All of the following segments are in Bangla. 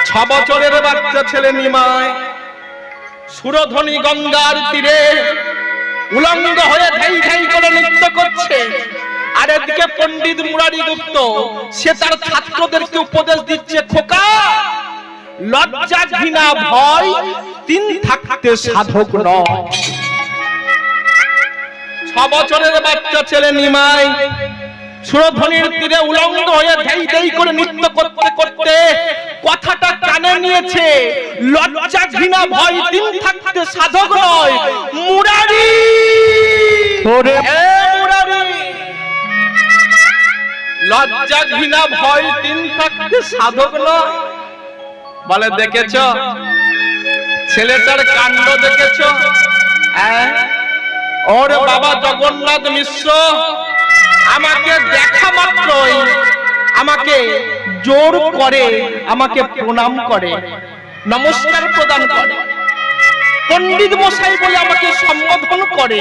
6 বছরের বাচ্চা ছেলে নিমাই সুরধ্বনি গঙ্গার তীরে উলঙ্গ হয়ে ধাই ধাই করে নৃত্য করছে। আর এদিকে পণ্ডিত মুরারি গুপ্ত সে তার ছাত্রদেরকে উপদেশ দিচ্ছে, খোকা লজ্জা ঘৃণা ভয় 3 থাকতে সাধক নয়। 6 বছরের বাচ্চা ছেলে নিমাই সুরধ্বনির তীরে উলঙ্গ হয়ে ধাই ধাই করে নৃত্য করতে করতে কথাটা কানে নিয়েছে, লজ্জা ঘৃণা ভয় 3 থাকতে সাধক নয়। মুরারি ওরে মুরারি, লজ্জা ঘৃণা ভয় 3 থাকতে সাধক নয় বলে, দেখেছ ছেলেটার কাণ্ড দেখেছ? ওর বাবা জগন্নাথ মিশ্র আমাকে দেখা মাত্রই আমাকে জোর করে, আমাকে প্রণাম করে, নমস্কার প্রদান করে, পণ্ডিত মশাই বলে আমাকে সম্বোধন করে।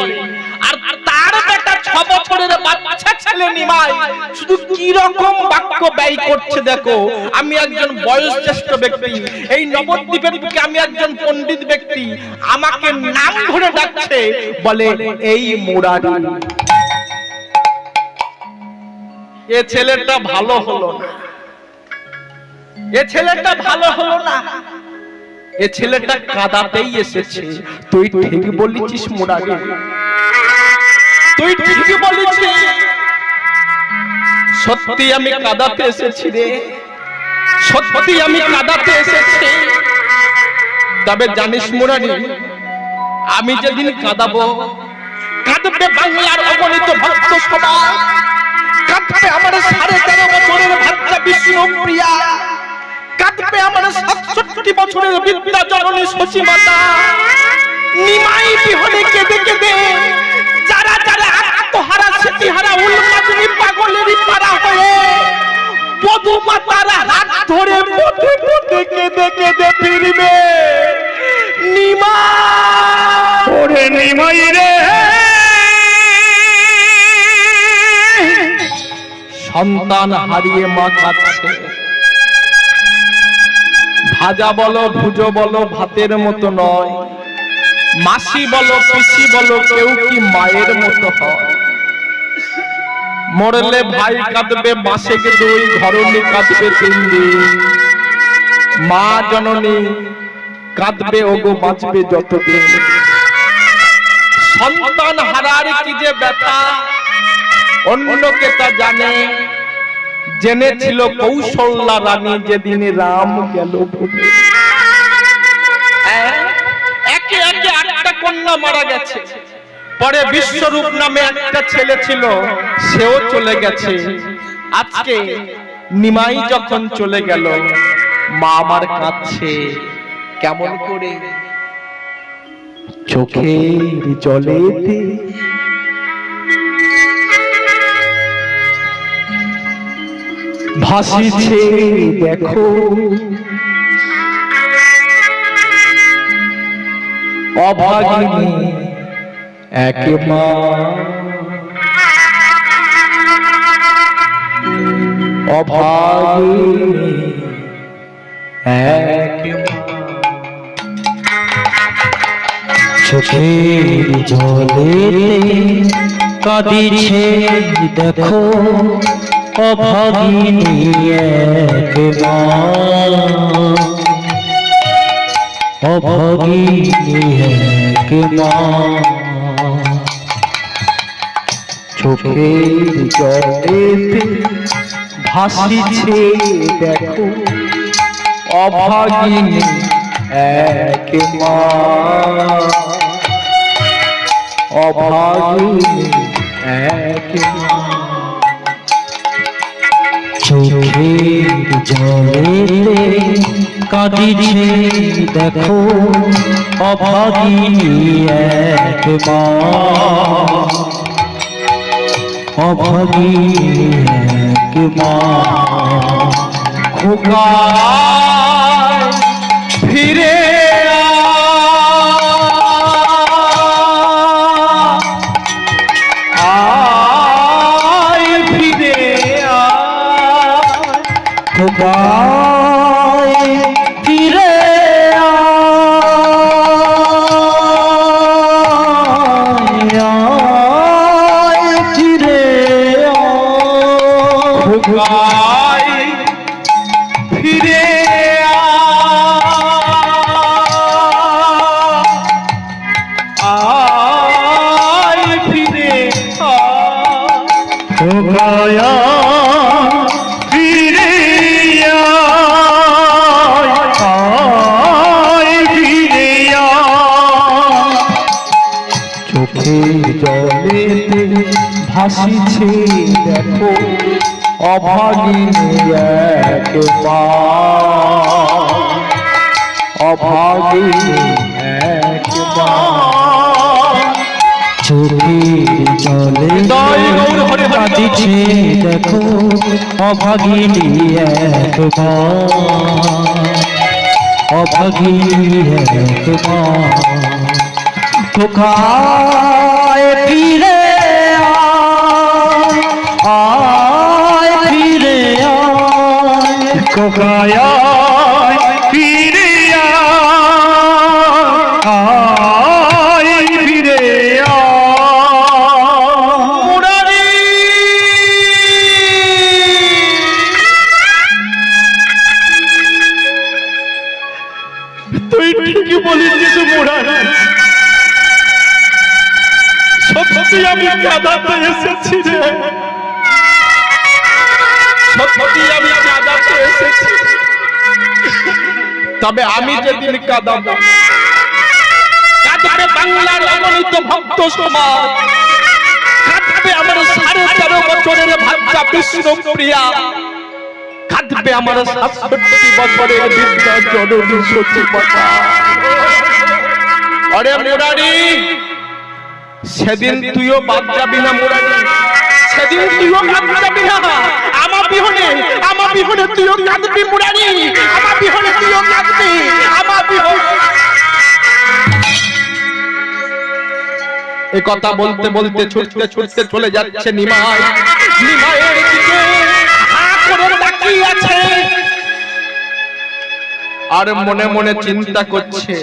আর তার বেটা 6 বছরের বাচ্চা ছেলে নিমাই শুধু কি রকম বাক্য ব্যয় করছে দেখো। আমি একজন বয়োজ্যেষ্ঠ ব্যক্তি, এই নবদ্বীপের বুকে আমি একজন পণ্ডিত ব্যক্তি, আমাকে নাম ধরে ডাকছে, বলে এই মুরারি। এ ছেলেটা ভালো হলো না, এ ছেলেটা ভালো হলো না, এ ছেলেটা কাঁদাতেই এসেছে। তুই ঠিক বলেছিস মুরারি, তুই ঠিক বলেছিস, সত্যি আমি কাঁদাতে এসেছি রে, সত্যি আমি কাঁদাতে এসেছি। তবে জানিস মুরারি, আমি যেদিন কাঁদাবো, কাঁদবে বাংলার অগণিত ভক্ত সমাজ, কাঁদবে আমার 13.5 বছরের বাচ্চা বিষ্ণুপ্রিয়া, কাঁদবে আমার 67 বছরের বিদ্যা জননী শশী মাতা। নিমাই বিহনে কেঁদে কেঁদে যারা যারা আত্মহারা স্মৃতিহারা উন্মাদিনী পাগলেরই পারা হয়ে বধূ মাতার হাত ধরে পথে পথে কেঁদে কেঁদে ফিরবে। নিমাই ওরে নিমাই রে, সন্তান হারিয়ে মা কাঁদছে, ভাজা বলো ভুজো বলো ভাতের মতো নয়, মাসি বলো পিসি বলো কেউ কি মায়ের মতো হয়। মরলে ভাই কাঁদবে মাসে 2, ঘরণী কাঁদবে 3 দিন, মা জননী কাঁদবে ওগো বাঁচবে যতদিন। সন্তান হারার কি যে ব্যথা অন্যকে তা জানে, জেনেছিল কৌশল্যা রানী যেদিন রাম গেল ভুলে। একে একে 8টা কন্যা মারা গেছে, পরে বিশ্বরূপ নামে একটা ছেলে ছিল, সেও চলে গেছে। আজকে নিমাই যখন চলে গেল, মা আমার কাঁদছে কেমন করে, চোখের জলেতে ভাসিছে দেখো অভাগিনী এক মা, অভাগিনী এক মা। চোখের জলেতে কাঁদিছে দেখো অভাগিনী এক মা, অভাগিনী এক মা। চোখের জলেতে ভাসিছে দেখো অভাগিনী এক মা, অভাগিনী এক মা। চোখের জলেতে কাঁদিছে দেখো অভাগিনী এক মা, অভাগিনী এক মা। খোকা ফিরে আয়, ফিরে আয়, খোকা ফিরে আয়, ফিরে খোকাই ফিরে আয় ফিরে খোকায়া ফিরে আয়, ফিরে আয়। চোখের জলেতে ভাসিছে দেখো অভাগিনী একবার, অভাগিনী একবার। চোখের জলে কাঁদিছে দেখো অভাগিনী একবার, অভাগিনী একবার। খোকায় ফিরে আয়, ফিরে আয়, খোকায় ফিরে আয়, ফিরে মুরারি তুই ঠিকই বলেছিস মুরারি, সত্যি আমি কাঁদাতে এসেছি রে, সত্যি আমি কাঁদাতে এসেছি। তবে আমি যেদিন কাঁদাবো, কাঁদবে বাংলার অগণিত ভক্ত সমাজ, কাঁদবে আমার 13.5 বছরের ভাষা বিষ্ণুপ্রিয়া, কাঁদবে আমার 67 বছরের বিদ্যা জননী সতীমাতা। আরে মুরারি, সেদিন তুইও বাদ যাবি না মুরারি, সেদিন তুইও বাদ যাবি না। আমার বিহনে তুইও কাঁদবি মুরারি, আমার বিহনে তুইও কাঁদবি, আমার বিহনে। এই কথা বলতে বলতে ছুটতে ছুটতে চলে যাচ্ছে নিমাই, নিমাইয়ের দিকে হা করে তাকিয়ে আছে আর মনে মনে চিন্তা করছে,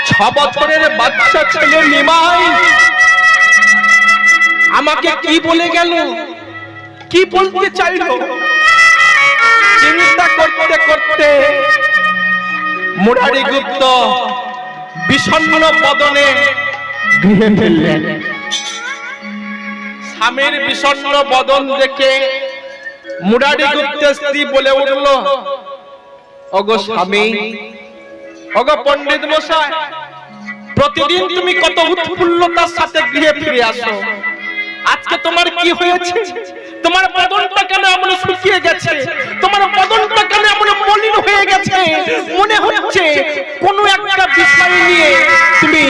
6 বছরের বাচ্চা ছেলে নিমাই আমাকে কি বলে গেল, কি বলতে চাইলো। চিন্তা করতে করতে মুরারি গুপ্ত বিষণ্ণ বদনে গৃহে ফিরলেন। স্বামীর বিষণ্ণ বদন দেখে মুরারি গুপ্তের স্ত্রী বলে উঠল, ওগো স্বামী, ওগো পণ্ডিত মশাই, প্রতিদিন তুমি কত উৎফুল্লতার সাথে গৃহে ফিরে আসো, আজকে তোমার কি হয়েছে? তোমার বদনটা কেন এমন শুকিয়ে গেছে? তোমার বদনটা কেন এমন মলিন হয়ে গেছে? মনে হচ্ছে কোনো একটা বিষয় নিয়ে তুমি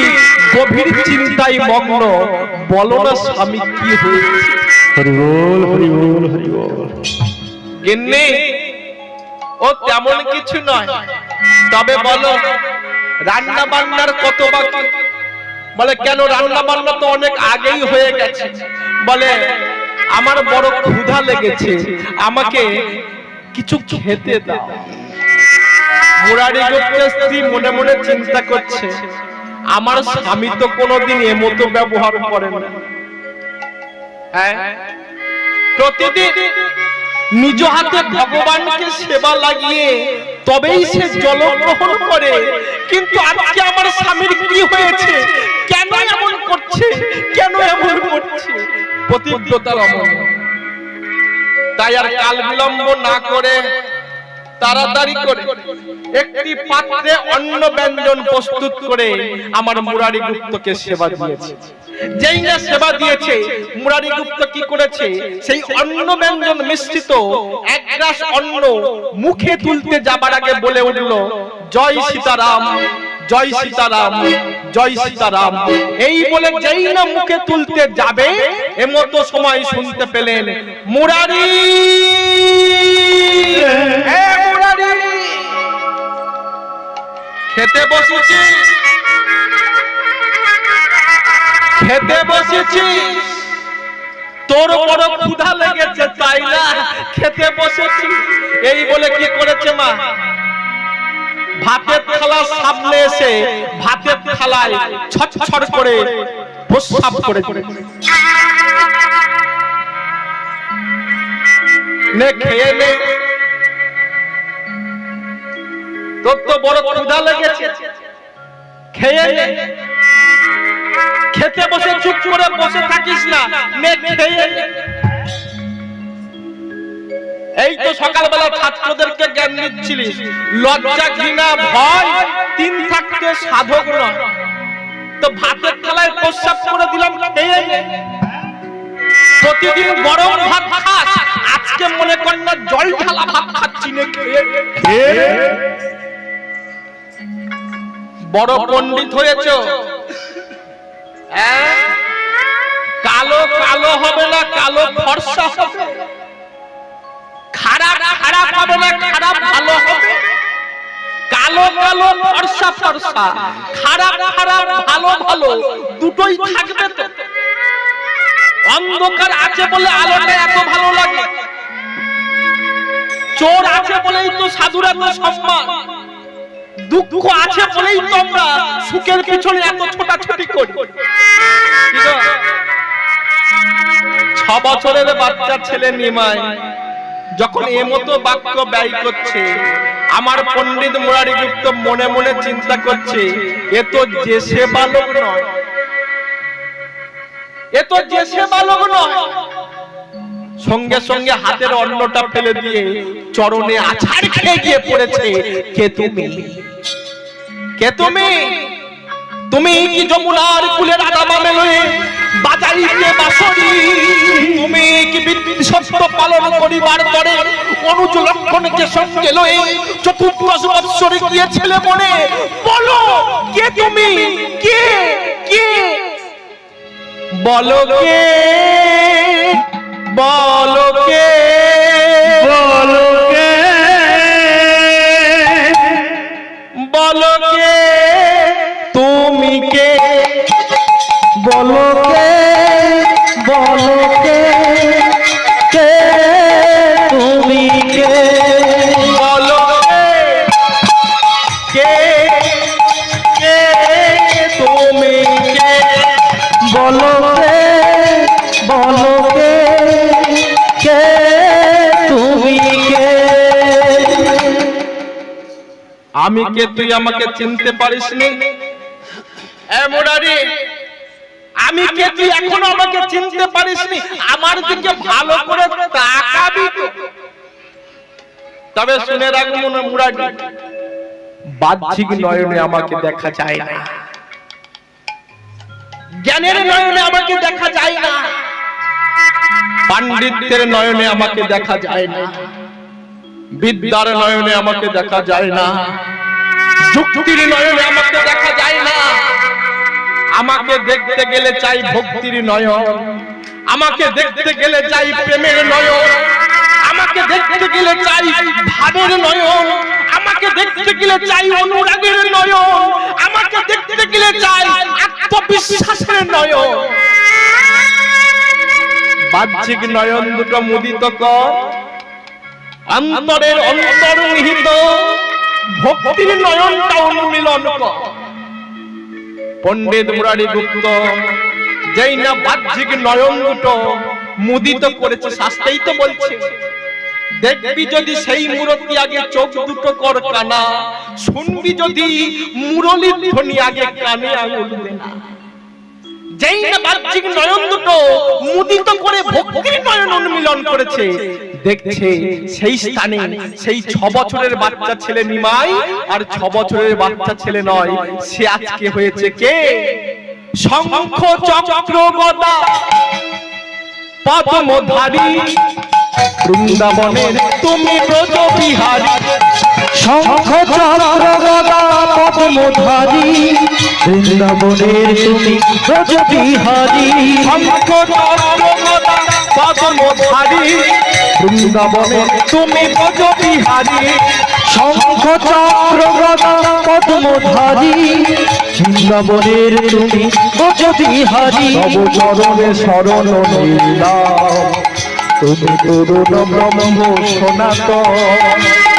গভীর চিন্তায় মগ্ন। বলো না স্বামী, কি হয়েছে? হরি বল, হরি বল, হরি বল। গিন্নি, ও তেমন কিছু নয়, তবে বলো রান্না বান্নার কত বাকি? বলে কেন, রান্না বান্না তো অনেক আগেই হয়ে গেছে। বলে আমার বড় ক্ষুধা লেগেছে, আমাকে কিছু খেতে দাও। মুরারি গুপ্তের স্ত্রী মনে মনে চিন্তা করছে, আমার স্বামী তো কোনোদিন এমতো ব্যবহার করে না। হ্যাঁ, প্রতিদিন নিজ হাতে ভগবানকে সেবা লাগিয়ে তবেই সে জল গ্রহণ করে, কিন্তু আজকে আমার স্বামীর কি হয়েছে? কেন এমন করছে? কেন এমন করছে? পতিব্রতার অমল। তাই আর কাল বিলম্ব না করে তাড়াতাড়ি করে একটি পাত্রে অন্ন ব্যঞ্জন প্রস্তুত করে আমার মুরারি গুপ্তকে সেবা দিয়েছে। যেই না সেবা দিয়েছে, মুরারি গুপ্ত কি করেছে, সেই অন্ন ব্যঞ্জন মিশ্রিত এক গ্লাস অন্ন মুখে তুলতে যাবার আগে বলে উঠল, জয় সীতারাম, জয় সীতারাম, জয় সীতারাম। এই বলে যেই না মুখে তুলতে যাবে, এমতো সময় শুনতে পেলেন, মুরারি, মুরারি, খেতে বসেছি, খেতে বসেছি, তোর বড় ক্ষুধা লেগেছে তাই না? খেতে বসেছি। এই বলে কি করেছে মা, ভাতের থালা সামনে এসে ভাতের থালায় ছটছট করে প্রস্রাব করে নে খেয়ে নে, তোর তো বড় ক্ষুধা লেগেছে, খেয়ে নে। খেতে বসে চুপ করে বসে থাকিস না, নে খেয়ে নে। এই তো সকালবেলা ছাত্রদেরকে জ্ঞান দিচ্ছিলিস, লজ্জা ঘৃণা ভয় তিন থাকতে সাধক নয়, তো ভাতের থালায় প্রস্রাব করে দিলাম, খেয়ে নে। প্রতিদিন গরম ভাত খাস, আজকে মনে কর না জল ঢালা ভাত খাচ্ছি, নে খেয়ে নে। বড় পণ্ডিত হয়েছো, কালো কালো হবে না, কালো ফর্সা হবে, খারাপ খারাপ হবে না, খারাপ ভালো হবে, কালো কালো ফর্সা ফর্সা, খারাপ খারাপ ভালো ভালো দুটোই থাকবে তো। অন্ধকার আছে বলে আলোটা এত ভালো লাগে, চোর আছে বলেই তো সাধুরা তো সম্মান, দুঃখ আছে বলেই তো আমরা সুখের পিছনে এত ছোটাছুটি করি। 6 বছরের বাচ্চা ছেলে নিমাই যখন এমতো বাক্য ব্যয় করছে, আমার পণ্ডিত মুরারি গুপ্ত মনে মনে চিন্তা করছে, এ তো যে সে বালক নয়, এ তো যে সে বালক নয়। সঙ্গে সঙ্গে হাতের অন্নটা ফেলে দিয়ে চরণে আছাড় খেয়ে গিয়ে পড়েছে, কে তুমি? কে তুমি? তুমি কি যমুনার কুলে রাধা মামেলয়ে বাজাইতে বাঁশরি? তুমি কি বিশ্বস্ত পালন করিবার পরে অনুজ লক্ষণকে সঙ্গে লয়ে চতুর্দশ বৎসরে গিয়েছিলে মনে? বলো কে তুমি? কে কে বলো, কে বলো, কে বলো কে, বলো কে তুমি? কে বলো কে, বলো কে, কে তুমি? কে বলো কে, কে তুমি? কে বলো কে, বলো কে, কে তুমি? কে আমি কে তুই আমাকে চিনতে পারিসনি? এ মুরারি, আমি কে তুই এখনো আমাকে চিনতে পারিসনি? আমার দিকে ভালো করে তাকাবি তো। তবে শুনে রাখবো না মুরারি, বাহ্যিক নয়নে আমাকে দেখা যায় না, জ্ঞানের নয়নে আমাকে দেখা যায় না, পাণ্ডিত্যের নয়নে আমাকে দেখা যায় না, বিদ্যার নয়নে আমাকে দেখা যায় না, যুক্তির নয়নে আমাকে দেখা যায় না। আমাকে দেখতে গেলে চাই ভক্তির নয়ন, আমাকে দেখতে গেলে চাই প্রেমের নয়ন, আমাকে দেখতে গেলে চাই ভাবের নয়ন, আমাকে দেখতে গেলে চাই অনুরাগের নয়ন, আমাকে দেখতে গেলে চাই আত্মবিশ্বাসের নয়ন। বাহ্যিক নয়ন দুটো মুদিত কর, অন্তরের অন্তর্নিহিত ভক্তির নয়নটা উন্মিলন কর। পণ্ডিত মুরারি গুপ্ত যেই না বাহ্যিক নয়ন দুটো মুদিত করেছে, শাস্ত্রেই তো বলছে, দেখবি যদি সেই মূরতি আগে চোখ দুটো কর কানা, শুনবি যদি মুরলীর ধ্বনি আগে কানে আঙুল দে না। যেই না বাহ্যিক নয়ন দুটো মুদিত করে ভক্তির নয়ন উন্মিলন করেছে, দেখছে সেই স্থানে সেই 6 বছরের বাচ্চা ছেলে নিমাই আর 6 বছরের বাচ্চা ছেলে নয়, সে আজকে হয়েছে কে? শঙ্খ চক্র গদা পদ্মধারী, বৃন্দাবনের তুমি ব্রজ বিহারী। শঙ্খ চক্র গদা পদ্মধারী, বৃন্দাবনের তুমি ব্রজ বিহারী। শঙ্খ চক্র গদা পদ্মধারী, বৃন্দাবনের তুমি ব্রজ বিহারী। শঙ্খ চক্র গদা পদ্মধারী, বৃন্দাবনের তুমি ব্রজ বিহারী। তব চরণে শরণ নিলাম, তুমি তরুণ ব্রহ্ম সনাতন।